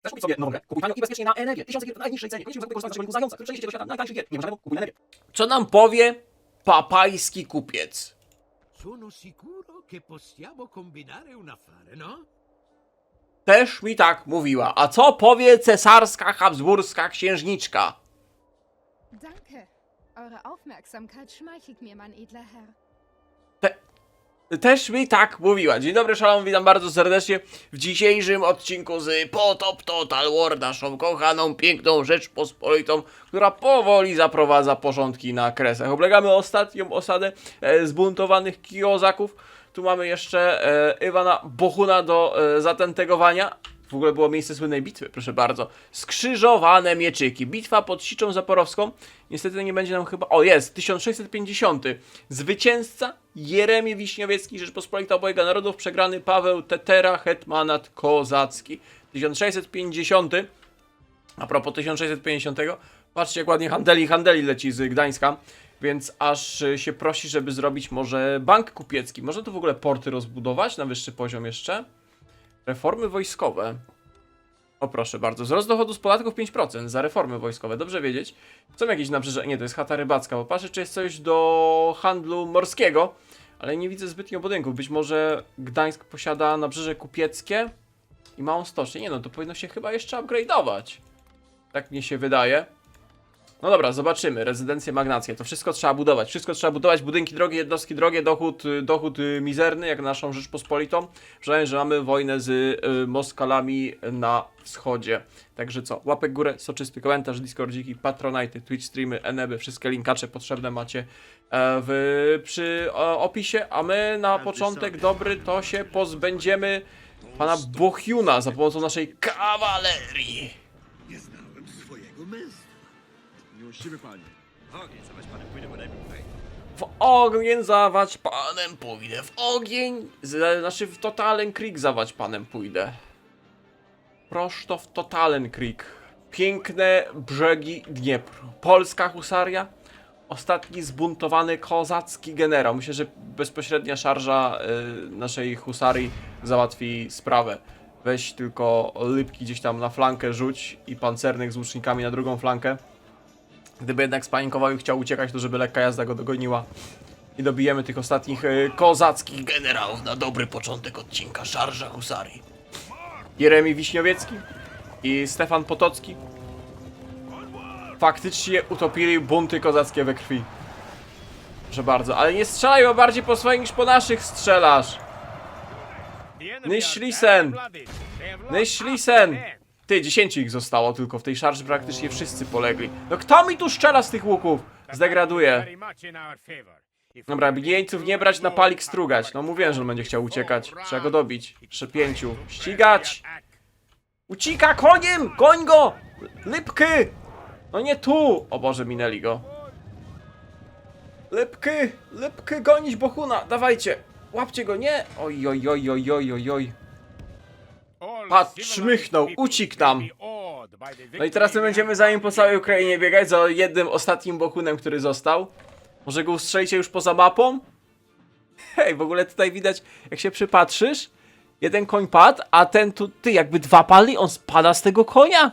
Chcesz kupić sobie nową grę? Kupuj tanio i bezpiecznie na Enebie. Tysiące gier w najniższej cenie. Koniecznie wykorzystać naszego linku zająca, który przejdzie do świata najtańszych gier. Nie możemy? Kupuj Enebie. Co nam powie papajski kupiec? Sono sicuro che possiamo combinare un affare, no? Też mi tak mówiła. A co powie cesarska habsburska księżniczka? Danke. Eure Aufmerksamkeit schmeichelt mir, mein edler Herr. Też mi tak mówiła. Dzień dobry, szalom, witam bardzo serdecznie w dzisiejszym odcinku z Potop Total War, naszą kochaną, piękną Rzeczpospolitą, która powoli zaprowadza porządki na Kresach. Oblegamy ostatnią osadę zbuntowanych Kiozaków. Tu mamy jeszcze Iwana Bohuna do zatentegowania. W ogóle było miejsce słynnej bitwy, proszę bardzo. Skrzyżowane mieczyki. Bitwa pod Siczą Zaporowską. Niestety nie będzie nam chyba... O, jest! 1650. Zwycięzca Jeremi Wiśniowiecki, Rzeczpospolita Obojga Narodów, przegrany Paweł Tetera, hetmanat kozacki. 1650. A propos 1650. Patrzcie, jak ładnie handeli leci z Gdańska. Więc aż się prosi, żeby zrobić może bank kupiecki. Można tu w ogóle porty rozbudować na wyższy poziom jeszcze. Reformy wojskowe. O proszę bardzo. Wzrost dochodu z podatków 5% za reformy wojskowe. Dobrze wiedzieć. Są jakieś nabrzeże... Nie, to jest chata rybacka. Popatrzę, czy jest coś do handlu morskiego. Ale nie widzę zbytnio budynków. Być może Gdańsk posiada nabrzeże kupieckie i małą stocznię. Nie no, to powinno się chyba jeszcze upgrade'ować. Tak mi się wydaje. No dobra, zobaczymy. Rezydencje, magnacje. To wszystko trzeba budować. Wszystko trzeba budować. Budynki drogie, jednostki drogie, dochód mizerny, jak naszą Rzeczpospolitą. Przynajmniej, że mamy wojnę z Moskalami na wschodzie. Także co? Łapek w górę, soczysty komentarz, Discordziki, Patronite, Twitch streamy, Eneby. Wszystkie linkacze potrzebne macie przy opisie. A my na początek dobry to się pozbędziemy pana Bohuna za pomocą naszej kawalerii. Nie znałem swojego męstwa. Miłościwy panie. Ogień, zobacz panem, pójdę po najpierw. W ogień zawać panem pójdę, w ogień, znaczy w Totalen Creek zawać panem pójdę. Prosto w Totalen Creek. Piękne brzegi Dniepru. Polska husaria. Ostatni zbuntowany kozacki generał. Myślę, że bezpośrednia szarża naszej husarii załatwi sprawę. Weź tylko Lipki gdzieś tam na flankę rzuć i pancernych z łucznikami na drugą flankę. Gdyby jednak spanikował i chciał uciekać, to żeby lekka jazda go dogoniła. I dobijemy tych ostatnich kozackich generałów na dobry początek odcinka Szarża Husarii. Jeremi Wiśniowiecki i Stefan Potocki faktycznie utopili bunty kozackie we krwi. Proszę bardzo, ale nie strzelaj, bo bardziej po swoich niż po naszych strzelasz. Nyszlisen! Nyszlisen! Ty, 10 ich zostało tylko w tej szarży, praktycznie wszyscy polegli. No kto mi tu strzela z tych łuków? Zdegraduje. Dobra, jeńców nie brać, na palik strugać. No mówiłem, że on będzie chciał uciekać. Trzeba go dobić. Jeszcze 5. Ścigać! Ucika koniem! Goń go! Lipky! No nie tu! O Boże, minęli go. Lipky! Lipky, gonić Bohuna! Dawajcie! Łapcie go, nie! Oj, oj, oj, oj, oj, oj, oj. Patrz, szmychnął, uciekł nam. No i teraz my będziemy za nim po całej Ukrainie biegać, za jednym ostatnim Bohunem, który został. Może go ustrzelicie już poza mapą? Hej, w ogóle tutaj widać, jak się przypatrzysz, jeden koń padł, a ten tu, ty, jakby dwa padli, on spada z tego konia.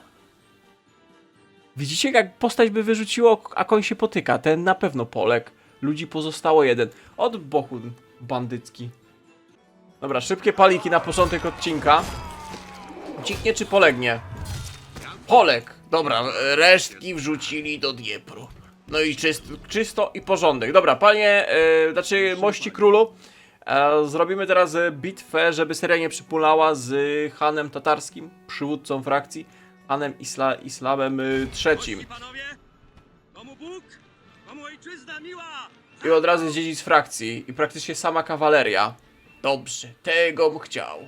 Widzicie, jak postać by wyrzuciło, a koń się potyka. Ten na pewno poległ. Ludzi pozostało jeden. Od Bohun bandycki. Dobra, szybkie paliki na początek odcinka. Ucieknie czy polegnie? Poległ. Dobra, resztki wrzucili do Dniepru. No i czysto i porządek. Dobra, panie, znaczy mości królu, zrobimy teraz bitwę, żeby seria nie przypulała z Hanem Tatarskim, przywódcą frakcji, Hanem Islamem III. I od razu zdziedzic frakcji i praktycznie sama kawaleria. Dobrze, tego bym chciał.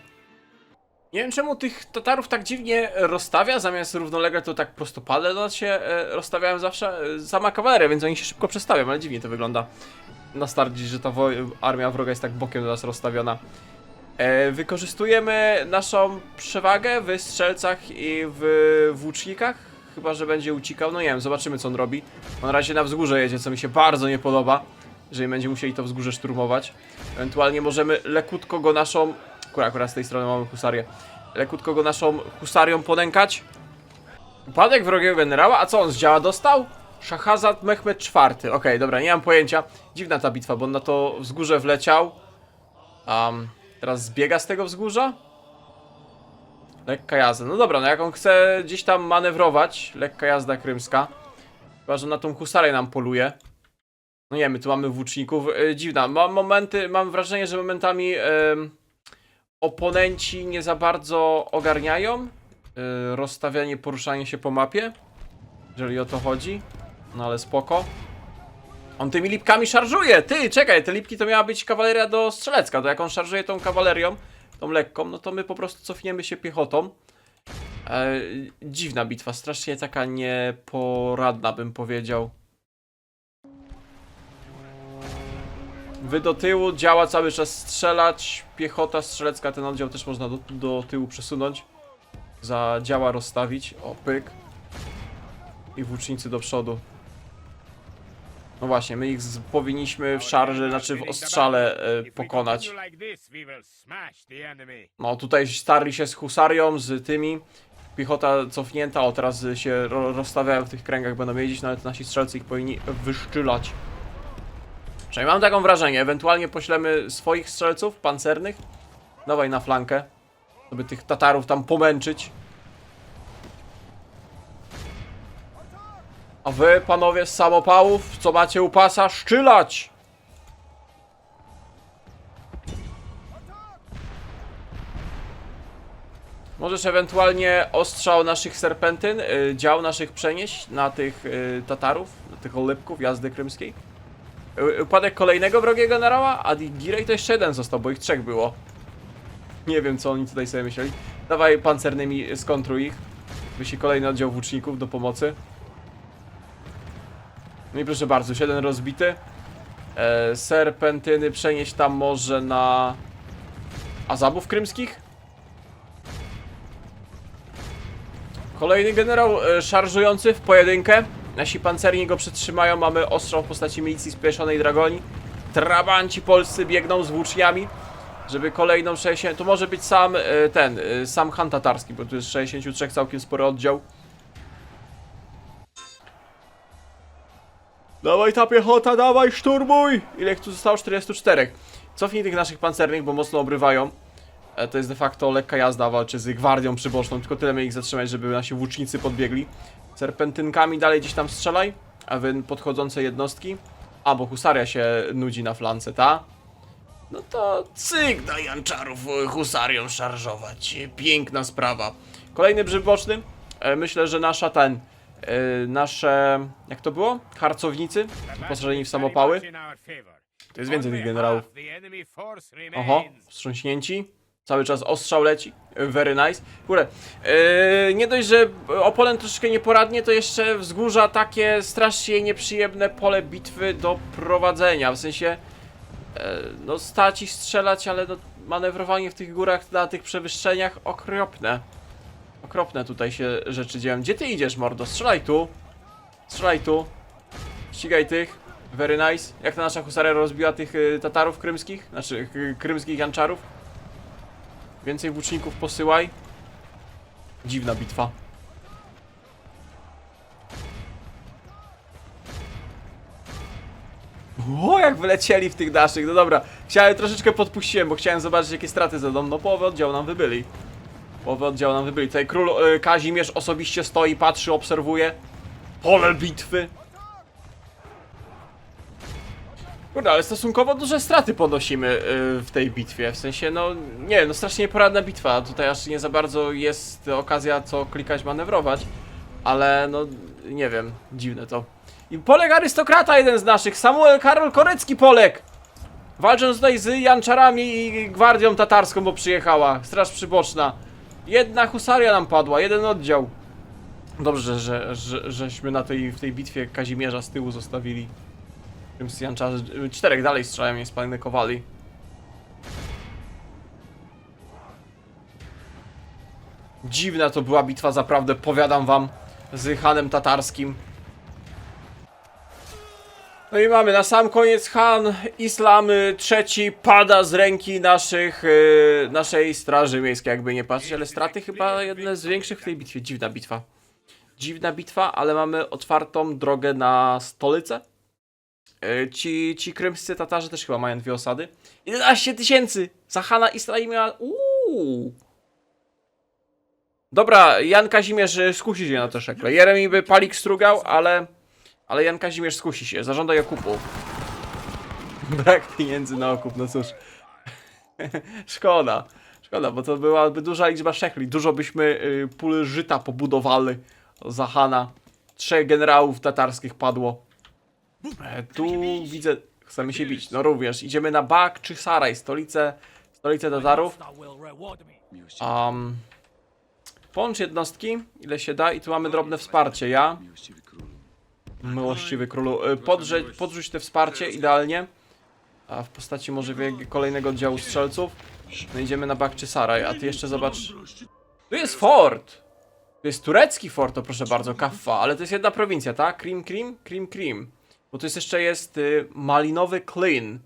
Nie wiem, czemu tych Tatarów tak dziwnie rozstawia, zamiast równolegle to tak prostopadle do nas się rozstawiałem zawsze. Sama kawaleria, więc oni się szybko przestawią, ale dziwnie to wygląda. Na start, że ta armia wroga jest tak bokiem do nas rozstawiona. Wykorzystujemy naszą przewagę w strzelcach i w włócznikach. Chyba że będzie uciekał, no nie wiem, zobaczymy co on robi. On na razie na wzgórze jedzie, co mi się bardzo nie podoba. Jeżeli będziemy musieli to wzgórze szturmować. Ewentualnie możemy lekutko go naszą... Akurat z tej strony mamy husarię. lekutko go naszą husarią ponękać. Upadek wrogiego generała? A co on z działa dostał? Szachazad Mehmed IV. Okej, dobra, nie mam pojęcia. Dziwna ta bitwa, bo on na to wzgórze wleciał. Teraz zbiega z tego wzgórza? Lekka jazda. No dobra, no jak on chce gdzieś tam manewrować, lekka jazda krymska. Chyba, że na tą husarę nam poluje. No nie, my tu mamy włóczników. Dziwna. Mam wrażenie, że momentami oponenci nie za bardzo ogarniają rozstawianie, poruszanie się po mapie. Jeżeli o to chodzi. No ale spoko. On tymi lipkami szarżuje! Ty, czekaj, te lipki to miała być kawaleria do strzelecka. To jak on szarżuje tą kawalerią, tą lekką, no to my po prostu cofniemy się piechotą. Dziwna bitwa, strasznie taka nieporadna, bym powiedział. Wy do tyłu, działa cały czas strzelać. Piechota strzelecka, ten oddział też można do tyłu przesunąć. Za działa rozstawić. O, pyk. I włócznicy do przodu. No właśnie, my ich powinniśmy w szarży, znaczy w ostrzale pokonać. No tutaj starli się z husarią, z tymi. Piechota cofnięta, o teraz się rozstawiają w tych kręgach, będą jeździć, no ale to nasi strzelcy ich powinni wyszczylać. Przynajmniej mam taką wrażenie, ewentualnie poślemy swoich strzelców pancernych. Dawaj na flankę, żeby tych Tatarów tam pomęczyć. A wy, panowie z samopałów, co macie u pasa, szczylać! Możesz ewentualnie ostrzał naszych serpentyn, dział naszych przenieść na tych Tatarów, na tych olybków jazdy krymskiej. Upadek kolejnego wrogiego generała, a Girej to jeszcze jeden został, bo ich 3 było. Nie wiem, co oni tutaj sobie myśleli. Dawaj pancernymi, skontruj ich. Wyślij kolejny oddział włóczników do pomocy. No i proszę bardzo, 7 rozbity. Serpentyny przenieść tam może na Azabów krymskich. Kolejny generał szarżujący w pojedynkę. Nasi pancerni go przytrzymają, mamy ostrzał w postaci milicji spieszonej dragoni. Trabanci polscy biegną z włóczniami, żeby kolejną 60... To może być sam sam Han tatarski, bo tu jest 63 całkiem spory oddział. Dawaj ta piechota, dawaj szturmuj! Ile ich tu zostało? 44. Cofnij tych naszych pancernych, bo mocno obrywają. To jest de facto lekka jazda, walczy z gwardią przyboczną, tylko tyle my ich zatrzymać, żeby nasi włócznicy podbiegli. Serpentynkami dalej gdzieś tam strzelaj, a wy podchodzące jednostki. A, bo husaria się nudzi na flance, ta? No to cyk, daj janczarów husarią szarżować. Piękna sprawa. Kolejny brzyb boczny. Myślę, że nasze... Jak to było? Harcownicy, wyposażeni w samopały. To jest więcej tych generałów. Oho, wstrząśnięci. Cały czas ostrzał leci. Very nice. Kurde, nie dość, że oponent troszeczkę nieporadnie, to jeszcze wzgórza takie strasznie nieprzyjemne pole bitwy do prowadzenia. W sensie, no stać i strzelać, ale no, manewrowanie w tych górach na tych przewyższeniach okropne. Okropne tutaj się rzeczy dzieją. Gdzie ty idziesz, mordo? Strzelaj tu. Strzelaj tu. Ścigaj tych. Very nice. Jak ta nasza husaria rozbiła tych Tatarów krymskich? Znaczy, krymskich janczarów. Więcej włóczników posyłaj. Dziwna bitwa. O, jak wylecieli w tych naszych. No dobra. Troszeczkę podpuściłem, bo chciałem zobaczyć, jakie straty zadą. No połowę oddziału nam wybyli. Połowę oddziału nam wybyli. Tutaj król Kazimierz osobiście stoi, patrzy, obserwuje pole bitwy. Kurde, ale stosunkowo duże straty ponosimy w tej bitwie. W sensie, no nie, no strasznie nieporadna bitwa. Tutaj aż nie za bardzo jest okazja co klikać, manewrować. Ale no, nie wiem, dziwne to. I Polek arystokrata, jeden z naszych, Samuel Karol Korecki Polek. Walcząc tutaj z janczarami i gwardią tatarską, bo przyjechała. Straż przyboczna. Jedna husaria nam padła, jeden oddział. Dobrze, żeśmy w tej bitwie Kazimierza z tyłu zostawili. Janczarze 4 dalej strzelają, nie spanikowali. Dziwna to była bitwa, naprawdę, powiadam wam, z Hanem Tatarskim. No i mamy na sam koniec Han Islam III pada z ręki naszej straży miejskiej, jakby nie patrzeć, ale straty chyba jedne z większych w tej bitwie. Dziwna bitwa. Dziwna bitwa, ale mamy otwartą drogę na stolicę. Ci krymscy Tatarzy też chyba mają 2 osady. 11 000 za Hana Islamia. Dobra, Jan Kazimierz skusi się na to szekle. Jeremi by palik strugał, ale Jan Kazimierz skusi się. Zażądaj okupu. Brak pieniędzy na okup, no cóż. Szkoda. Szkoda, bo to byłaby duża liczba szekli. Dużo byśmy pól żyta pobudowali za Hana. 3 generałów tatarskich padło. Tu widzę, chcemy się bić. No również, idziemy na Bak czy Saraj, stolicę Tatarów. Połącz jednostki, ile się da, i tu mamy drobne wsparcie. Ja, Miłościwy królu. miłościwy królu, podrzuć te wsparcie idealnie. A w postaci może kolejnego oddziału strzelców. No idziemy na Bak czy Saraj, a ty jeszcze zobacz. Tu jest fort! To jest turecki fort, to proszę bardzo, Kaffa, ale to jest jedna prowincja, tak? Krim. Bo tu jest malinowy Klin.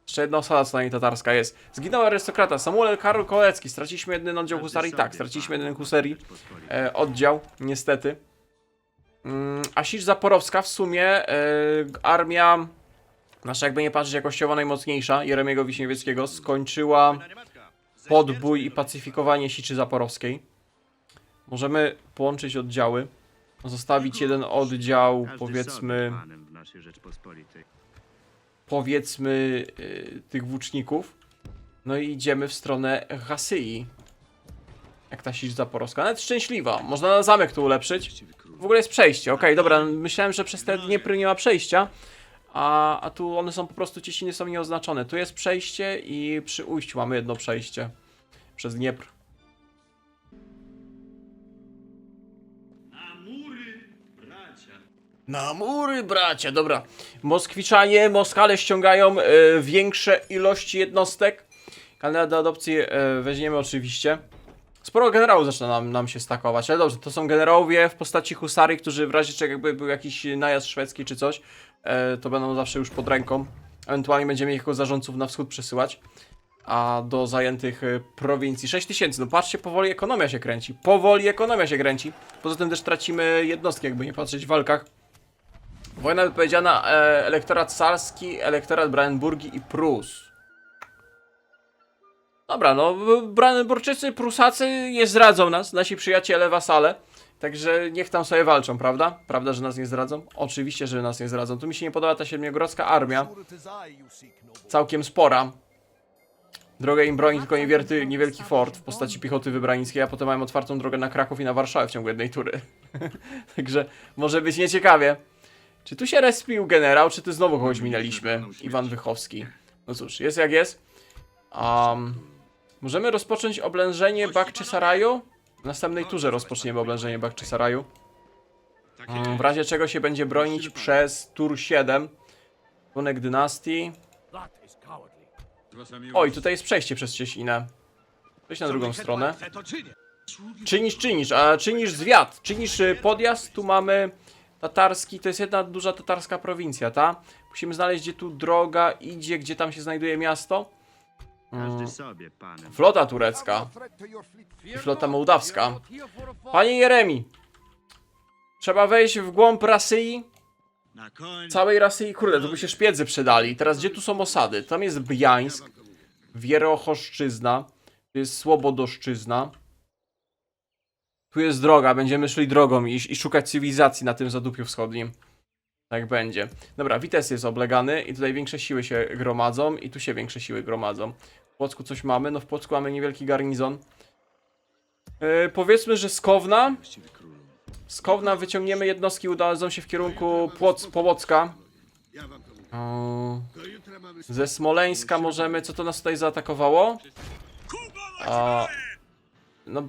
Jeszcze jedna osada co najmniej tatarska jest. Zginął arystokrata Samuel Karol Kolecki. Straciliśmy jeden oddział husarii. Tak, straciliśmy jeden husarii oddział, niestety. A Sicz Zaporowska w sumie armia nasza, jakby nie patrzeć, jakościowo najmocniejsza, Jeremiego Wiśniewieckiego, skończyła podbój i pacyfikowanie Siczy Zaporowskiej. Możemy połączyć oddziały. Zostawić jeden oddział, powiedzmy tych włóczników. No i idziemy w stronę Hasyi. Jak ta Sicz Zaporowska. Nawet szczęśliwa. Można na zamek tu ulepszyć. W ogóle jest przejście. Okej, dobra. Myślałem, że przez te Dniepry nie ma przejścia. A tu one są po prostu, ciśniny są nieoznaczone. Tu jest przejście i przy ujściu mamy jedno przejście. Przez Dniepr. Na mury, bracia, dobra. Moskwiczanie, Moskale ściągają większe ilości jednostek. Kandydat do adopcji weźmiemy oczywiście. Sporo generałów zaczyna nam się stakować, ale dobrze, to są generałowie w postaci husarii, którzy w razie czego jakby był jakiś najazd szwedzki czy coś, to będą zawsze już pod ręką. Ewentualnie będziemy ich jako zarządców na wschód przesyłać. A do zajętych prowincji 6000, no patrzcie, powoli ekonomia się kręci. Poza tym też tracimy jednostki, jakby nie patrzeć w walkach. Wojna wypowiedziana, elektorat sarski, elektorat Brandenburgii i Prus. Dobra, no Brandenburczycy, Prusacy nie zdradzą nas, nasi przyjaciele, wasale. Także niech tam sobie walczą, prawda? Prawda, że nas nie zdradzą? Oczywiście, że nas nie zdradzą. Tu mi się nie podoba ta siedmiogrodzka armia. Całkiem spora. Drogę im broni tylko niewielki fort w postaci piechoty wybranickiej, a potem mają otwartą drogę na Kraków i na Warszawę w ciągu jednej tury. Także może być nieciekawie. Czy tu się respił generał, czy tu znowu kogoś minęliśmy? Iwan Wychowski. No cóż, jest jak jest. Możemy rozpocząć oblężenie Bakczysaraju? W następnej turze rozpoczniemy oblężenie Bakczysaraju. W razie czego się będzie bronić przez tur 7. Członek dynastii. Oj, tutaj jest przejście przez Cieśninę. Weź na drugą stronę. Czynisz zwiat, czynisz podjazd, tu mamy tatarski, to jest jedna duża tatarska prowincja, ta? Musimy znaleźć, gdzie tu droga idzie, gdzie tam się znajduje miasto. Flota turecka i flota mołdawska. Panie Jeremi, trzeba wejść w głąb Rasyi. Całej Rasyi, kurde, to by się szpiedzy przydali. Teraz gdzie tu są osady? Tam jest Bjańsk, Wierochoszczyzna, tu jest Słobodoszczyzna. Tu jest droga, będziemy szli drogą i szukać cywilizacji na tym zadupiu wschodnim. Tak będzie. Dobra, Wites jest oblegany i tutaj większe siły się gromadzą i tu się większe siły gromadzą. W Płocku coś mamy? No w Płocku mamy niewielki garnizon. Powiedzmy, że z Kowna wyciągniemy jednostki, udadzą się w kierunku Połocka. Ze Smoleńska możemy... Co to nas tutaj zaatakowało? No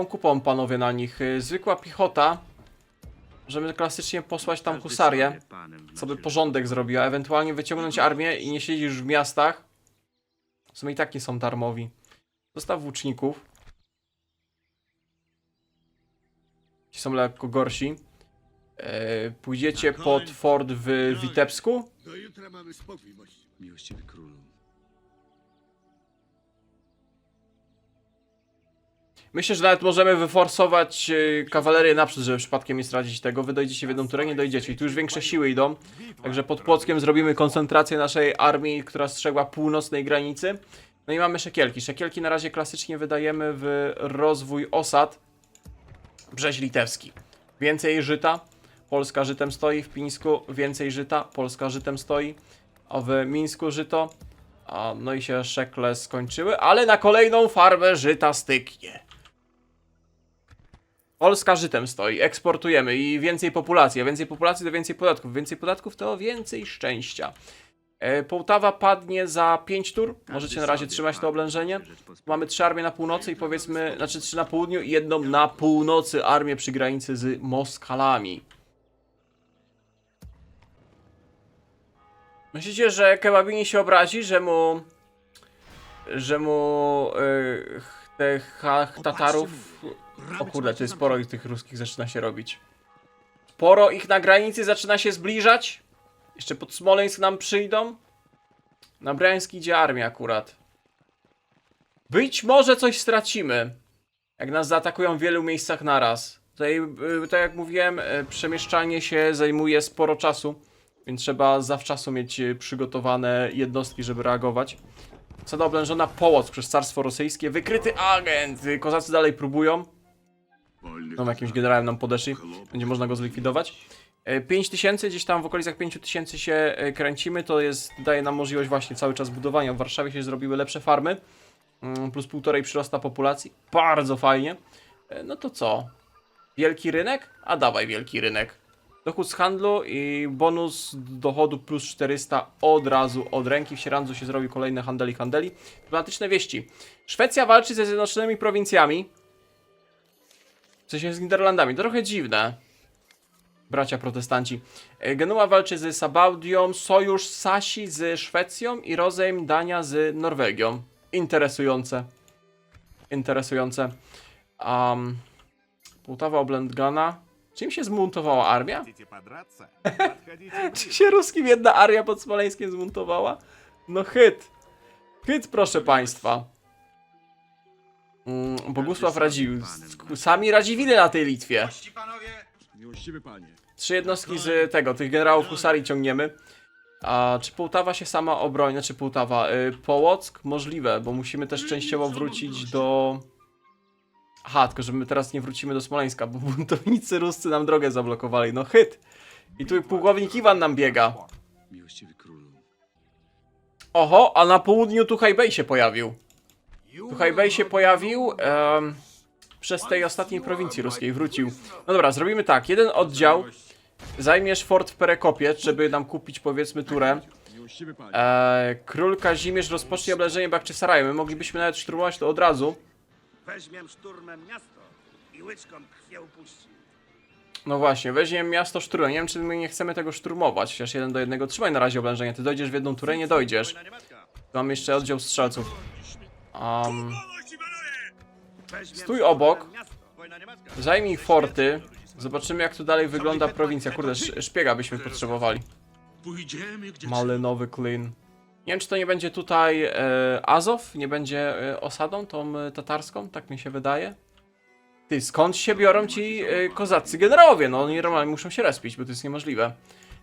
kupą panowie na nich. Zwykła piechota. Możemy klasycznie posłać tam husarię, co by porządek zrobiła. Ewentualnie wyciągnąć armię i nie siedzisz w miastach. W sumie i tak nie są darmowi. Zostaw włóczników. Ci są lekko gorsi. Pójdziecie pod fort w Witebsku? Do jutra mamy spokój, mości. Miłościwy królu. Myślę, że nawet możemy wyforsować kawalerię naprzód, żeby przypadkiem nie stracić tego. Wy dojdziecie w jedną turę, nie dojdziecie. I tu już większe siły idą. Także pod Płockiem zrobimy koncentrację naszej armii, która strzegła północnej granicy. No i mamy szekielki. Szekielki na razie klasycznie wydajemy w rozwój osad. Brzeź litewski. Więcej żyta. Polska żytem stoi. W Pińsku więcej żyta. Polska żytem stoi. A w Mińsku żyto. No i się szekle skończyły, ale na kolejną farmę żyta styknie. Polska żytem stoi, eksportujemy i więcej populacji, a więcej populacji to więcej podatków, więcej podatków to więcej szczęścia. Połtawa padnie za 5 tur, możecie na razie trzymać to oblężenie. Mamy 3 armie na północy i powiedzmy, znaczy 3 na południu i jedną na północy armię przy granicy z Moskalami. Myślicie, że Kebabini się obrazi, że mu tych Tatarów... O kurde, to jest sporo ich tych ruskich zaczyna się robić. Sporo ich na granicy zaczyna się zbliżać. Jeszcze pod Smoleńsk nam przyjdą. Na Bryańsk idzie armia akurat. Być może coś stracimy, jak nas zaatakują w wielu miejscach naraz. Tutaj, tak jak mówiłem, przemieszczanie się zajmuje sporo czasu. Więc trzeba zawczasu mieć przygotowane jednostki, żeby reagować. Osada oblężona Połock przez Carstwo Rosyjskie. Wykryty agent! Kozacy dalej próbują. No, jakimś generałem nam podeszli. Będzie można go zlikwidować. 5000, gdzieś tam w okolicach 5000 się kręcimy. To jest, daje nam możliwość właśnie cały czas budowania. W Warszawie się zrobiły lepsze farmy. Plus 1,5 przyrosta populacji. Bardzo fajnie. No to co? Wielki rynek? A dawaj wielki rynek. Dochód z handlu i bonus dochodu plus 400 od razu od ręki. W Sierandzu się zrobi kolejne handeli. Dramatyczne wieści. Szwecja walczy ze Zjednoczonymi Prowincjami. W sensie z Niderlandami. To trochę dziwne. Bracia protestanci. Genua walczy z Sabaudią. Sojusz Sasi z Szwecją i rozejm Dania z Norwegią. Interesujące. Połtawa oblęgana. Czym się zmontowała armia? Czy się ruskim jedna armia pod Smoleńskiem zmontowała? No hyt. Hyt, proszę państwa. Bogusław Radziwiłł. Sami Radziwiły na tej Litwie. Miłościwy panie. 3 jednostki z tego, tych generałów husarii ciągniemy. A czy Połtawa się sama obroni? Znaczy Połtawa. Połock? Możliwe, bo musimy też częściowo wrócić do... Aha, tylko że my teraz nie wrócimy do Smoleńska, bo buntownicy ruscy nam drogę zablokowali. No hyt. I tu pułkownik Iwan nam biega. Miłościwy królu. Oho, a na południu Tuchajbej się pojawił. Tuchajbej się pojawił przez tej ostatniej prowincji ruskiej, wrócił. No dobra, zrobimy tak. Jeden oddział zajmiesz fort w Perekopie, żeby nam kupić powiedzmy turę. Miłościwy panie. Król Kazimierz rozpocznie oblężenie Bakczysaraju. My moglibyśmy nawet szturmować to od razu. Weźmiem szturmem miasto i łyczką krwię upuści. No właśnie, weźmiemy miasto szturmem. Nie wiem, czy my nie chcemy tego szturmować. Chociaż 1 do 1. Trzymaj na razie oblężenie. Ty dojdziesz w jedną turę, nie dojdziesz. Mam jeszcze oddział strzelców. Stój obok. Zajmij forty. Zobaczymy, jak tu dalej wygląda prowincja. Kurde, szpiega byśmy potrzebowali. Malenowy klin. Nie wiem, czy to nie będzie tutaj Azow? Nie będzie osadą tą tatarską? Tak mi się wydaje. Ty, skąd się biorą ci kozaccy generałowie? No oni normalnie muszą się respić, bo to jest niemożliwe.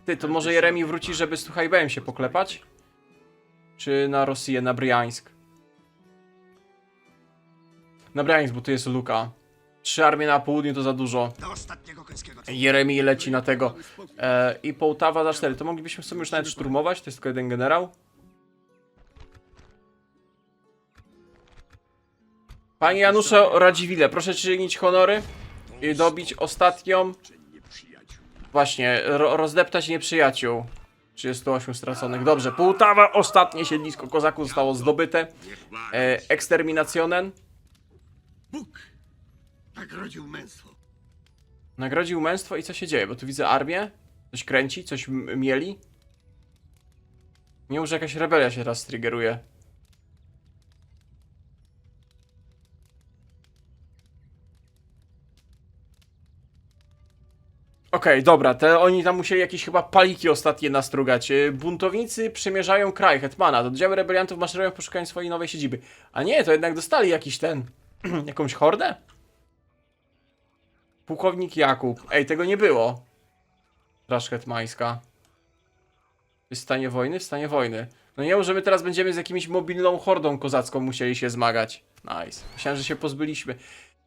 Ty, to może Jeremi wróci, żeby z Tuchajbejem się poklepać? Czy na Rosję, na Bryańsk? Na Bryańsk, bo tu jest luka. 3 armie na południu to za dużo. Do ostatniego końskiego. Jeremi leci na tego. I Połtawa za 4. To moglibyśmy sobie już nawet szturmować, to jest tylko 1 generał. Panie Januszu Radziwile, proszę czynić honory i dobić ostatnią. Właśnie, rozdeptać nieprzyjaciół. 38 straconych. Dobrze, Połtawa, ostatnie siedlisko kozaków zostało zdobyte. Eksterminacjonen. Bóg nagrodził męstwo. Nagrodził męstwo i co się dzieje? Bo tu widzę armię. Coś kręci, coś mieli. Nie może jakaś rebelia się teraz triggeruje. Okej, dobra, oni tam musieli jakieś chyba paliki ostatnie nastrugać. Buntownicy przemierzają kraj hetmana. Oddziały rebeliantów maszerują w poszukiwaniu swojej nowej siedziby. A nie, to jednak dostali jakiś jakąś hordę? Pułkownik Jakub. Ej, tego nie było. Straż hetmańska. Jest w stanie wojny? W stanie wojny. No nie, że my teraz będziemy z jakimiś mobilną hordą kozacką musieli się zmagać. Nice. Myślałem, że się pozbyliśmy.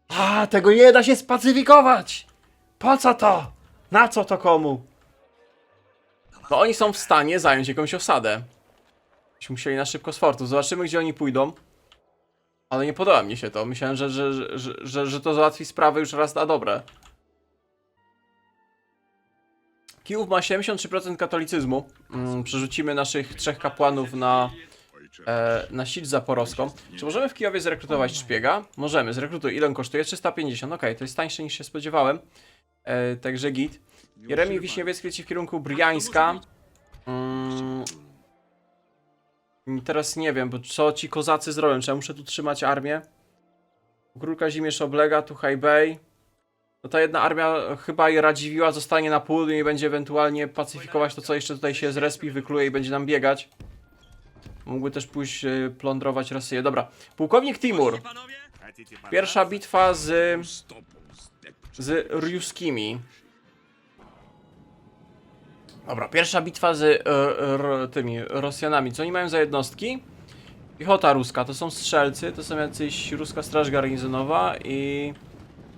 A, tego nie da się spacyfikować! Po co to? Na co to komu? No oni są w stanie zająć jakąś osadę. Byśmy musieli na szybko z fortu. Zobaczymy, gdzie oni pójdą. Ale nie podoba mi się to. Myślałem, że to załatwi sprawę już raz na dobre. Kijów ma 73% katolicyzmu. Przerzucimy naszych 3 kapłanów na sieć zaporowską. Czy możemy w Kijowie zrekrutować szpiega? Możemy, zrekrutuj. Ile on kosztuje? 350. Okej, to jest tańsze niż się spodziewałem. Także git. Jeremi Wiśniewiecki leci w kierunku Briańska. Teraz nie wiem, bo co ci kozacy zrobią? Czy ja muszę tu trzymać armię? Król Kazimierz oblega, tu Hajbej. No ta jedna armia chyba i Radziwiła zostanie na południu i będzie ewentualnie pacyfikować to, co jeszcze tutaj się zrespi, wykluje i będzie nam biegać. Mógłby też pójść plądrować Rosję. Dobra, pułkownik Timur. Pierwsza bitwa z Ruskimi. Dobra, pierwsza bitwa z tymi Rosjanami. Co oni mają za jednostki? Piechota ruska, to są strzelcy, to są jacyś ruska straż garnizonowa i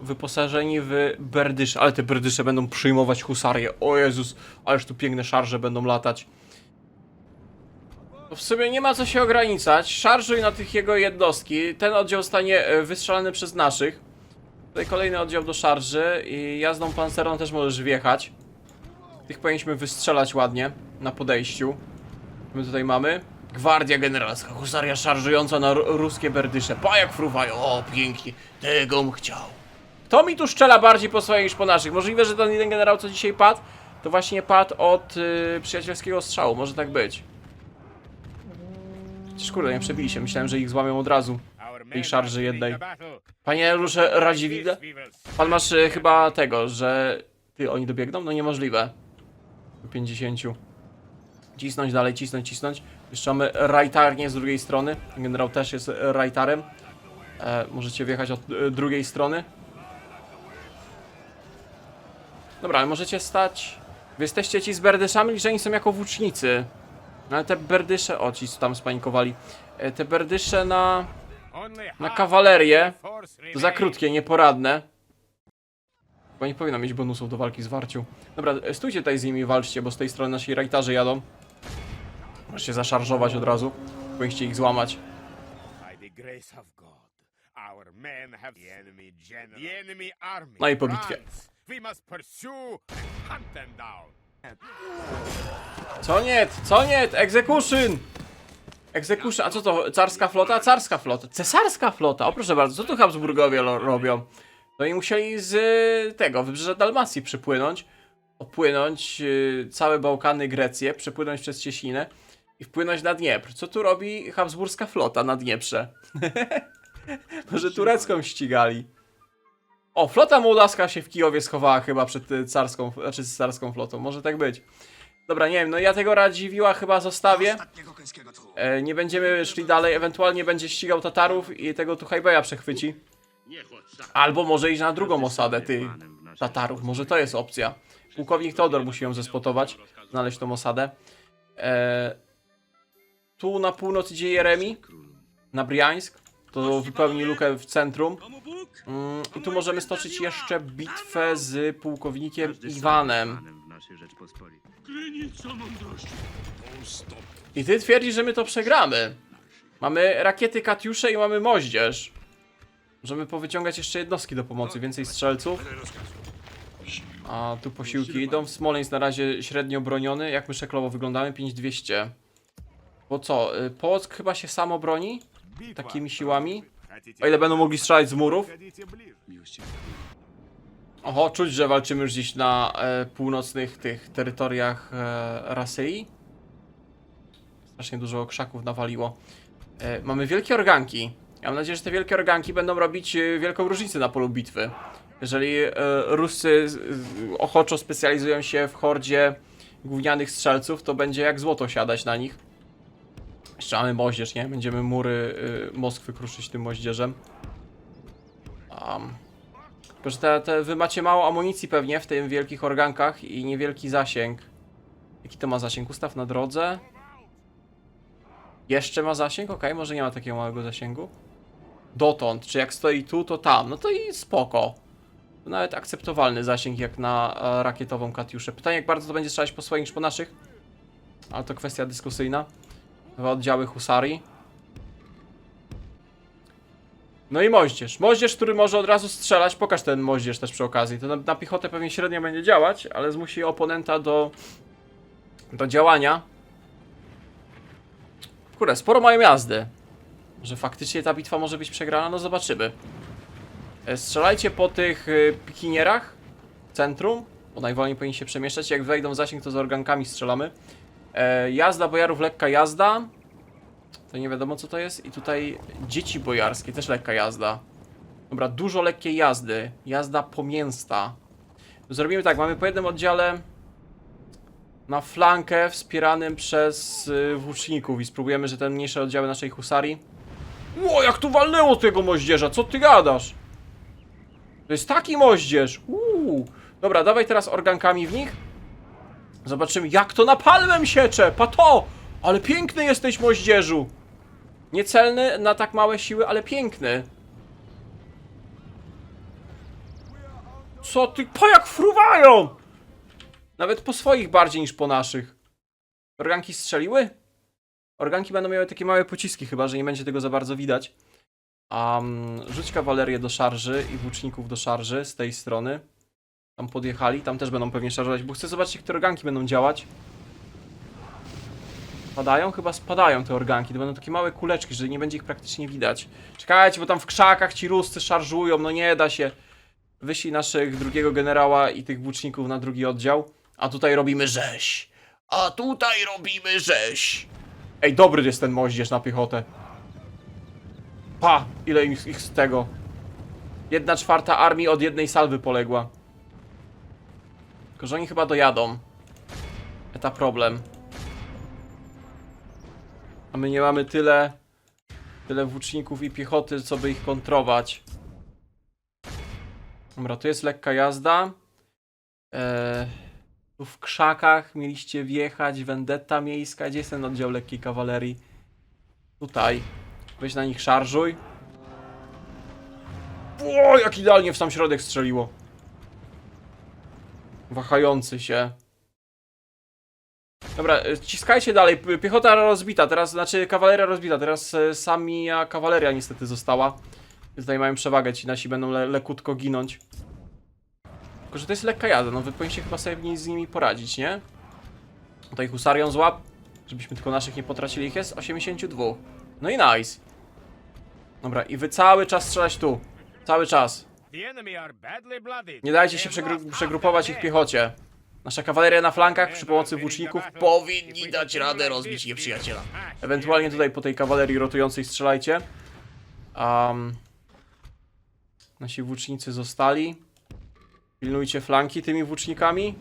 wyposażeni w berdysze. Ale te berdysze będą przyjmować husarię. O Jezus, ależ tu piękne szarże będą latać. W sumie nie ma co się ograniczać. Szarżuj na tych jego jednostki. Ten oddział zostanie wystrzelany przez naszych. Tutaj kolejny oddział do szarży i jazdą pancerną też możesz wjechać. Tych powinniśmy wystrzelać ładnie na podejściu. My tutaj mamy Gwardia Generalska, husaria szarżująca na ruskie berdysze. Pa jak fruwają, o pięknie, tego bym chciał. Kto mi tu szczela bardziej po swoich niż po naszych? Możliwe, że ten jeden generał, co dzisiaj padł, to właśnie padł od przyjacielskiego strzału, może tak być. Przecież kurde, nie przebili się, myślałem, że ich złamią od razu. Tej szarży jednej. Panie Rusze Radziwiłł, pan masz chyba tego, że ty oni dobiegną? No niemożliwe. 50. Cisnąć dalej, cisnąć. Jeszcze mamy rajtarnię z drugiej strony. Generał też jest rajtarem. Możecie wjechać od drugiej strony. Dobra, ale możecie stać. Wy jesteście ci z berdyszami, że oni są jako włócznicy. No ale te berdysze, o ci tam spanikowali. Te berdysze na kawalerię to za krótkie, nieporadne. Bo nie powinno mieć bonusów do walki z warcią. Dobra, stójcie tutaj z nimi, walczcie, bo z tej strony nasi rajtarze jadą. Możecie zaszarżować od razu. Powinniście ich złamać. No i po bitwie. Co nie? Execution! Execution, a co to? Carska flota? Carska flota. Cesarska flota! O proszę bardzo, co tu Habsburgowie robią? No i musieli z tego wybrzeża Dalmacji przypłynąć, opłynąć całe Bałkany, Grecję, przepłynąć przez Cieśninę i wpłynąć na Dniepr. Co tu robi habsburska flota na Dnieprze? Może turecką ścigali. O, flota mołdawska się w Kijowie schowała chyba przed cesarską flotą. Może tak być. Dobra, nie wiem, no ja tego Radziwiła chyba zostawię. Nie będziemy szli dalej, ewentualnie będzie ścigał Tatarów i tego tu Hajbeja przechwyci. Albo może iść na drugą osadę, ty Tatarów, może to jest opcja. Pułkownik Teodor musi ją zespotować, znaleźć tą osadę. Tu na północ idzie Jeremi, na Briańsk, to wypełni lukę w centrum. I tu możemy stoczyć jeszcze bitwę z pułkownikiem Iwanem. I ty twierdzisz, że my to przegramy. Mamy rakiety Katiusze i mamy moździerz. Możemy powyciągać jeszcze jednostki do pomocy, więcej strzelców. A tu posiłki idą. Smoleńsk na razie średnio broniony. Jak my szeklowo wyglądamy? 5200. Bo co? Połock chyba się samo broni? Takimi siłami? O ile będą mogli strzelać z murów? Oho, czuć, że walczymy już gdzieś na północnych tych terytoriach Rasei. Strasznie dużo krzaków nawaliło. Mamy wielkie organki. Ja mam nadzieję, że te wielkie organki będą robić wielką różnicę na polu bitwy. Jeżeli Ruscy ochoczo specjalizują się w hordzie gównianych strzelców, to będzie jak złoto siadać na nich. Jeszcze mamy moździerz, nie? Będziemy mury Moskwy kruszyć tym moździerzem. Tylko, że wy macie mało amunicji pewnie w tym wielkich organkach i niewielki zasięg. Jaki to ma zasięg? Ustaw na drodze. Jeszcze ma zasięg? Okej, może nie ma takiego małego zasięgu. Dotąd, czy jak stoi tu, to tam. No to i spoko. To nawet akceptowalny zasięg jak na rakietową Katiuszę. Pytanie, jak bardzo to będzie strzelać po swoich niż po naszych. Ale to kwestia dyskusyjna. Dwa oddziały husarii. No i moździerz. Moździerz, który może od razu strzelać. Pokaż ten moździerz też przy okazji. To na piechotę pewnie średnio będzie działać, ale zmusi oponenta do działania. Kurde, sporo mają jazdy. Że faktycznie ta bitwa może być przegrana, no zobaczymy. Strzelajcie po tych pikinierach w centrum, bo najwolniej powinni się przemieszczać. Jak wejdą w zasięg, to z organkami strzelamy. Jazda bojarów, lekka jazda. To nie wiadomo co to jest. I tutaj dzieci bojarskie, też lekka jazda. Dobra, dużo lekkiej jazdy. Jazda pomięsta. Zrobimy tak, mamy po jednym oddziale na flankę wspieranym przez włóczników i spróbujemy, że te mniejsze oddziały naszej husarii. Ło, jak tu walnęło tego moździerza, co ty gadasz? To jest taki moździerz. Dobra, dawaj teraz organkami w nich. Zobaczymy, jak to napalmem siecze. Pato! Ale piękny jesteś, moździerzu. Niecelny na tak małe siły, ale piękny. Co ty? Po jak fruwają! Nawet po swoich bardziej niż po naszych. Organki strzeliły? Organki będą miały takie małe pociski chyba, że nie będzie tego za bardzo widać. Rzuć kawalerię do szarży i włóczników do szarży z tej strony. Tam podjechali, tam też będą pewnie szarżować, bo chcę zobaczyć, jak te organki będą działać. Spadają? Chyba spadają te organki, to będą takie małe kuleczki, że nie będzie ich praktycznie widać. Czekajcie, bo tam w krzakach ci Ruscy szarżują, no nie da się. Wyślij naszych drugiego generała i tych włóczników na drugi oddział. A tutaj robimy rzeź. A tutaj robimy rzeź. Ej, dobry jest ten moździerz na piechotę. Pa, ile ich z tego. 1/4 armii od jednej salwy poległa. Tylko, że oni chyba dojadą. To problem. A my nie mamy tyle włóczników i piechoty, co by ich kontrować. Dobra, tu jest lekka jazda. Tu w krzakach mieliście wjechać. Vendetta miejska. Gdzie jest ten oddział lekkiej kawalerii? Tutaj. Weź na nich szarżuj. O, jak idealnie w sam środek strzeliło. Wahający się. Dobra, ciskajcie dalej. Piechota rozbita, teraz, znaczy kawaleria rozbita. Teraz samia kawaleria niestety została. Tutaj mają przewagę, ci nasi będą lekutko ginąć. Tylko, że to jest lekka jazda, no wy powinniście chyba sobie z nimi poradzić, nie? Tutaj husarią złap, żebyśmy tylko naszych nie potracili. Ich jest 82. No i nice. Dobra, i wy cały czas strzelać tu. Cały czas. Nie dajcie się przegrupować ich piechocie. Nasza kawaleria na flankach przy pomocy włóczników powinni dać radę rozbić nieprzyjaciela. Ewentualnie tutaj po tej kawalerii rotującej strzelajcie. Nasi włócznicy zostali. Pilnujcie flanki tymi włócznikami.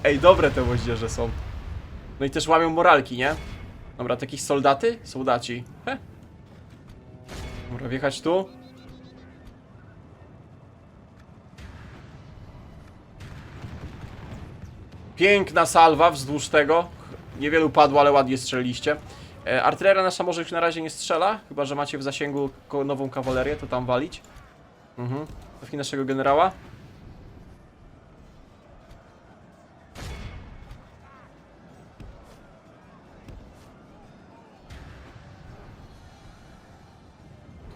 Ej, dobre te moździerze są. No i też łamią moralki, nie? Dobra, to jakieś soldaty? Soldaci. Dobra, wjechać tu. Piękna salwa wzdłuż tego. Niewielu padło, ale ładnie strzeliliście. Artyleria nasza może już na razie nie strzela. Chyba że macie w zasięgu nową kawalerię, to tam walić. Cofnij naszego generała.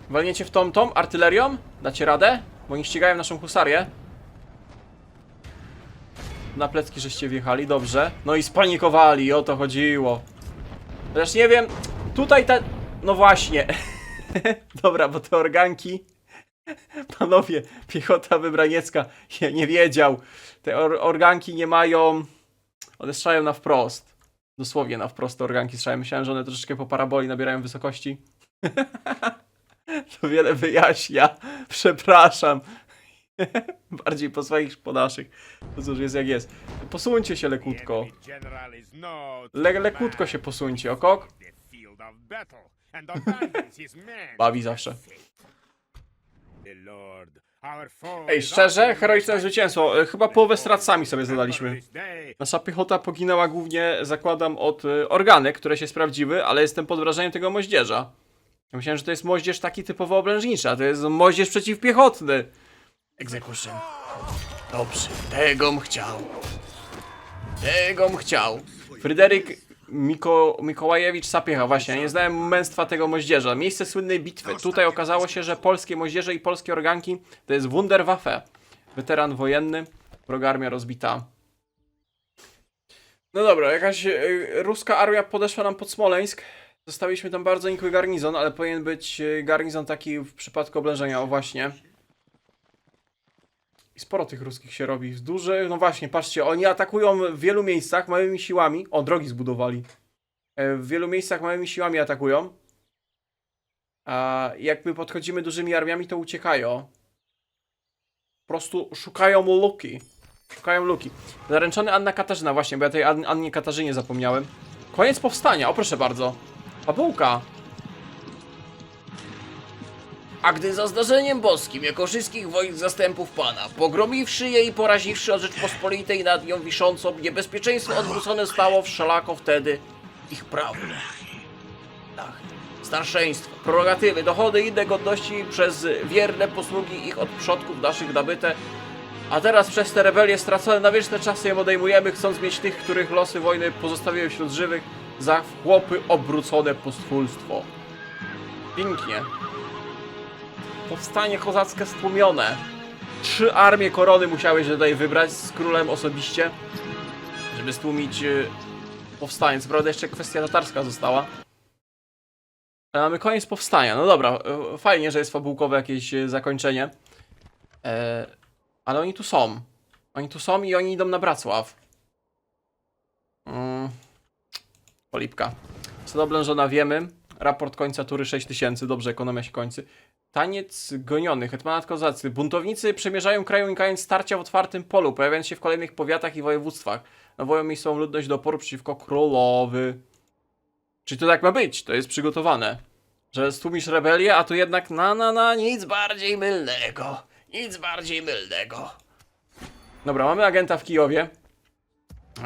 Walniecie w tą artylerią? Dacie radę? Bo oni ścigają naszą husarię. Na plecki żeście wjechali, dobrze. No i spanikowali, o to chodziło. Chociaż nie wiem, tutaj no właśnie. Dobra, bo te organki... Panowie, piechota wybraniecka, ja nie wiedział. Te organki nie mają... One strzelają na wprost. Dosłownie na wprost te organki strzelają. Myślałem, że one troszeczkę po paraboli nabierają wysokości. To wiele wyjaśnia. Przepraszam. Bardziej po swoich podaszych. To cóż, jest jak jest. Posuńcie się lekutko. Lekutko się posuńcie, okok? Bawi zawsze. Ej, szczerze, heroiczne zwycięstwo. Chyba połowę strat sami sobie zadaliśmy. Nasza piechota poginęła głównie, zakładam, od organek, które się sprawdziły, ale jestem pod wrażeniem tego moździerza. Ja myślałem, że to jest moździerz taki typowo oblężniczy, a to jest moździerz przeciwpiechotny. Execution. Dobrze, tegom chciał. Tegom chciał. Fryderyk Mikołajewicz Sapiecha, właśnie, ja nie znałem męstwa tego moździerza. Miejsce słynnej bitwy. Tutaj okazało się, że polskie moździerze i polskie organki to jest Wunderwaffe. Weteran wojenny, wroga armia rozbita. No dobra, jakaś ruska armia podeszła nam pod Smoleńsk. Zostawiliśmy tam bardzo nikły garnizon, ale powinien być garnizon taki w przypadku oblężenia, o właśnie. I sporo tych ruskich się robi. Duży, no właśnie, patrzcie, oni atakują w wielu miejscach małymi siłami. O, drogi zbudowali. W wielu miejscach małymi siłami atakują. A jak my podchodzimy dużymi armiami, to uciekają. Po prostu szukają luki. Szukają luki. Zaręczony Anna Katarzyna, właśnie, bo ja tej Annie Katarzynie zapomniałem. Koniec powstania, o proszę bardzo. Babułka. A gdy za zdarzeniem boskim, jako wszystkich wojsk zastępów Pana, pogromiwszy je i poraziwszy od Rzeczpospolitej nad nią wiszącą, niebezpieczeństwo odwrócone stało wszelako wtedy ich prawo. Tak. Starszeństwo, prerogatywy, dochody i inne godności przez wierne posługi ich od przodków naszych nabyte, a teraz przez te rebelie stracone na wieczne czasy je odejmujemy, chcąc mieć tych, których losy wojny pozostawiły wśród żywych, za chłopy obrócone pospólstwo. Pięknie. Powstanie kozackie stłumione. 3 armie korony musiałeś tutaj wybrać z królem osobiście, żeby stłumić powstanie. Co prawda jeszcze kwestia tatarska została. Ale mamy koniec powstania. No dobra, fajnie, że jest fabułkowe jakieś zakończenie. Ale oni tu są. Oni tu są i oni idą na Bracław. Polipka. Co do oblężona wiemy. Raport końca tury 6000. Dobrze, ekonomia się kończy. Taniec gonionych, hetmanat kozacy. Buntownicy przemierzają kraj, unikając starcia w otwartym polu, pojawiając się w kolejnych powiatach i województwach. Nawołują miejscową ludność do oporu przeciwko królowi. Czyli to tak ma być, to jest przygotowane. Że stłumisz rebelię, a tu jednak nic bardziej mylnego. Nic bardziej mylnego. Dobra, mamy agenta w Kijowie.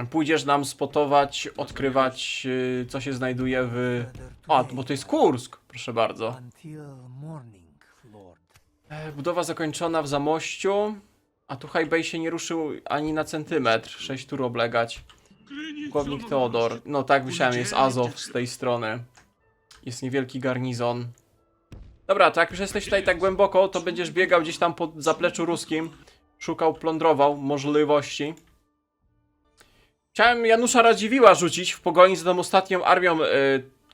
Pójdziesz nam spotować, odkrywać, co się znajduje w... A, bo to jest Kursk, proszę bardzo. Budowa zakończona w Zamościu. A tu Hajbej się nie ruszył ani na centymetr. 6 tur oblegać. Pułkownik Teodor. No tak, myślałem, jest Azow z tej strony. Jest niewielki garnizon. Dobra, to jak już jesteś tutaj tak głęboko, to będziesz biegał gdzieś tam po zapleczu ruskim. Szukał, plądrował możliwości. Chciałem Janusza Radziwiłła rzucić w pogoni za tą ostatnią armią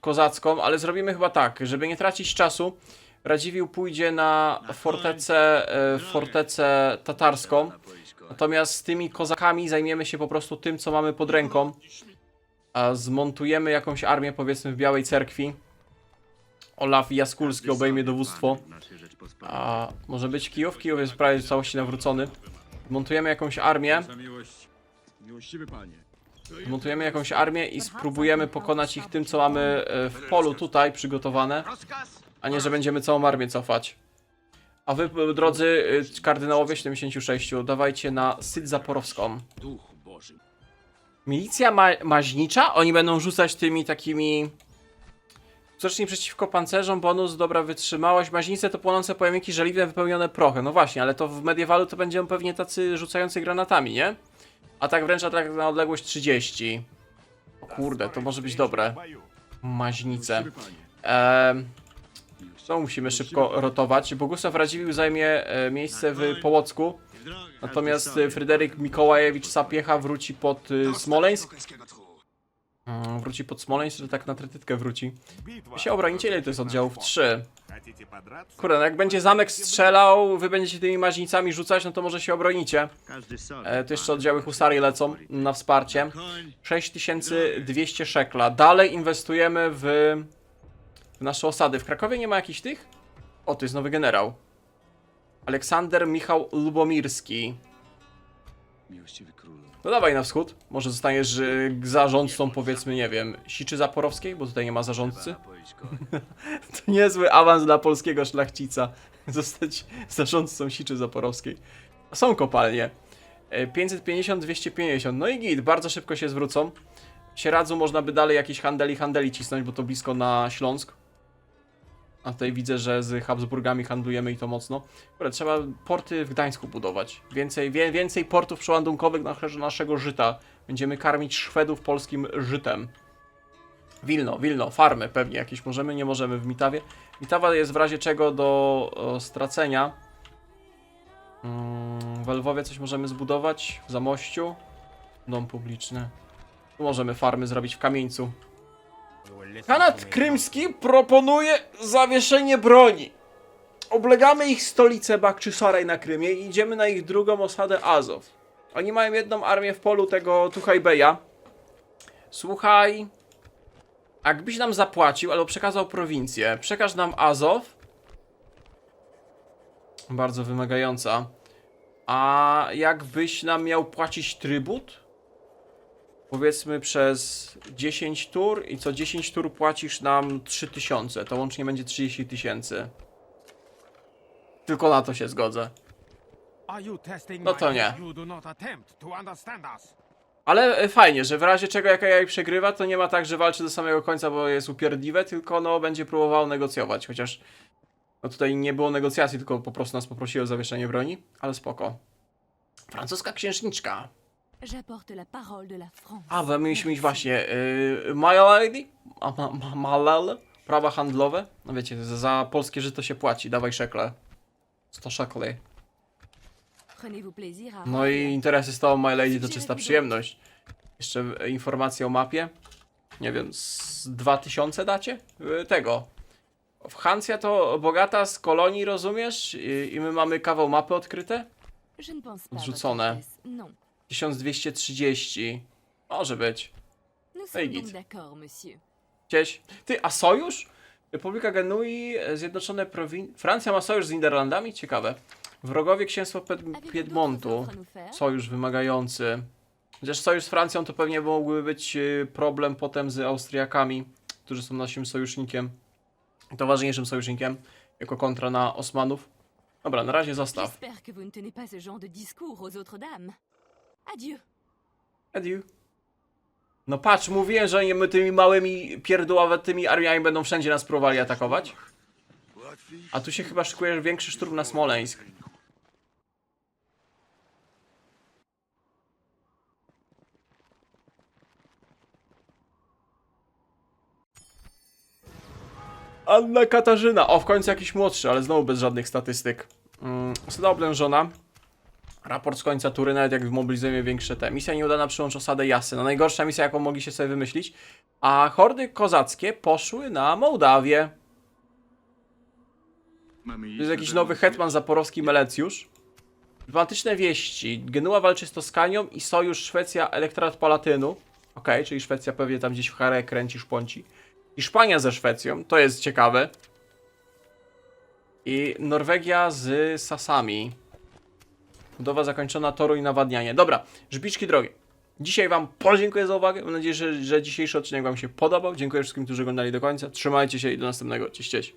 kozacką, ale zrobimy chyba tak, żeby nie tracić czasu. Radziwiłł pójdzie na fortecę tatarską, natomiast z tymi kozakami zajmiemy się po prostu tym, co mamy pod ręką. A zmontujemy jakąś armię, powiedzmy, w Białej Cerkwi. Olaf Jaskulski obejmie dowództwo. A może być Kijów? Kijów jest prawie w całości nawrócony. Montujemy jakąś armię. Miłościwy panie. Montujemy jakąś armię i spróbujemy pokonać ich tym, co mamy w polu tutaj przygotowane, a nie, że będziemy całą armię cofać. A wy, drodzy kardynałowie 76, dawajcie na Syt Zaporowską. Duch Boży. Milicja maźnicza? Oni będą rzucać tymi takimi... Skuteczni przeciwko pancerzom, bonus, dobra wytrzymałość. Maźnice to płonące pojemniki żeliwne wypełnione prochem. No właśnie, ale to w mediewalu to będziemy pewnie tacy rzucający granatami, nie? A tak wręcz atak na odległość 30. O kurde, to może być dobre. Maźnice. No musimy szybko rotować. Bogusław Radziwiłł zajmie miejsce w Połocku. Natomiast Fryderyk Mikołajewicz Sapiecha wróci pod Smoleńsk. Wróci pod Smoleńsk, że tak na trytytkę wróci. Wy się obronicie, ile to jest oddziałów? 3. Kurde, no jak będzie zamek strzelał, wy będziecie tymi maźnicami rzucać, no to może się obronicie. Tu jeszcze oddziały husarii lecą na wsparcie. 6200 szekla. Dalej inwestujemy w nasze osady. W Krakowie nie ma jakichś tych? O, to jest nowy generał. Aleksander Michał Lubomirski. Miłościwy królu. No dawaj na wschód. Może zostaniesz zarządcą, powiedzmy, nie wiem, Siczy Zaporowskiej, bo tutaj nie ma zarządcy. Napoić koń. To niezły awans dla polskiego szlachcica. Zostać zarządcą Siczy Zaporowskiej. Są kopalnie. 550, 250. No i git, bardzo szybko się zwrócą. Sieradzu można by dalej jakieś handeli cisnąć, bo to blisko na Śląsk. A tutaj widzę, że z Habsburgami handlujemy i to mocno. Dobra, trzeba porty w Gdańsku budować. Więcej portów przeładunkowych naszego żyta. Będziemy karmić Szwedów polskim żytem. Wilno, farmy pewnie jakieś możemy, nie możemy w Mitawie. Mitawa jest w razie czego do stracenia. W Lwowie coś możemy zbudować, w Zamościu. Dom publiczny. Tu możemy farmy zrobić w Kamieńcu. Khanat Krymski proponuje zawieszenie broni. Oblegamy ich stolicę Bakczysaraj na Krymie i idziemy na ich drugą osadę Azow. Oni mają jedną armię w polu tego Tuchajbeja. Słuchaj, jakbyś nam zapłacił albo przekazał prowincję, przekaż nam Azow. Bardzo wymagająca. A jakbyś nam miał płacić trybut? Powiedzmy przez 10 tur i co 10 tur płacisz nam 3000. To łącznie będzie 30 000. Tylko na to się zgodzę. No to nie. Ale fajnie, że w razie czego jak AI przegrywa, to nie ma tak, że walczy do samego końca, bo jest upierdliwe, tylko no będzie próbował negocjować. Chociaż no tutaj nie było negocjacji, tylko po prostu nas poprosiło o zawieszenie broni. Ale spoko. Francuska księżniczka. J'apporte la parole de la France. A, wy mieliśmy mieć właśnie My Lady, Malal, prawa handlowe. No wiecie, za polskie żyto się płaci, dawaj szekle. 100 szekli. Prenez-vous plaisir à No i interesy z tobą, My Lady, to czysta przyjemność. Jeszcze informacje o mapie. Nie wiem, z 2000 dacie? Tego. Francja to bogata z kolonii, rozumiesz? I my mamy kawał mapy odkryte? Je ne pense pas. Odrzucone. Votre Altesse. Non. 1230. Może być. Nous Hey, sommes donc Git. d'accord, monsieur. Gdzieś. Ty, a sojusz? Republika Genui, Zjednoczone Prowincje. Francja ma sojusz z Niderlandami? Ciekawe. Wrogowie Księstwo Avez-vous Piedmontu. d'autres offres à nous faire? Sojusz wymagający. Chociaż sojusz z Francją to pewnie mógłby być problem potem z Austriakami, którzy są naszym sojusznikiem. To ważniejszym sojusznikiem. Jako kontra na Osmanów. Dobra, na razie zostaw. J'espère que vous ne tenez pas ce genre de discours aux autres dames. Adieu. Adieu. No patrz, mówiłem, że my tymi małymi pierdławatymi armiami będą wszędzie nas próbowali atakować. A tu się chyba szykuje większy szturm na Smoleńsk. Anna Katarzyna. O, w końcu jakiś młodszy, ale znowu bez żadnych statystyk. Osada oblężona. Raport z końca tury, nawet jak mobilizujemy większe te. Misja nieudana, przyłącz osadę Jasy. No najgorsza misja, jaką mogli się sobie wymyślić. A hordy kozackie poszły na Mołdawię. Mamy To jest jakiś nowy hetman zaporowski Melecjusz. Dyplomatyczne wieści. Genua walczy z Toskanią i sojusz Szwecja Elektrat Palatynu. Okej, czyli Szwecja pewnie tam gdzieś w Harę kręci szponci. Hiszpania ze Szwecją, to jest ciekawe. I Norwegia z Sasami. Budowa zakończona, toru i nawadnianie. Dobra, żbiczki drogie. Dzisiaj wam podziękuję za uwagę. Mam nadzieję, że dzisiejszy odcinek wam się podobał. Dziękuję wszystkim, którzy oglądali do końca. Trzymajcie się i do następnego. Cześć, cześć.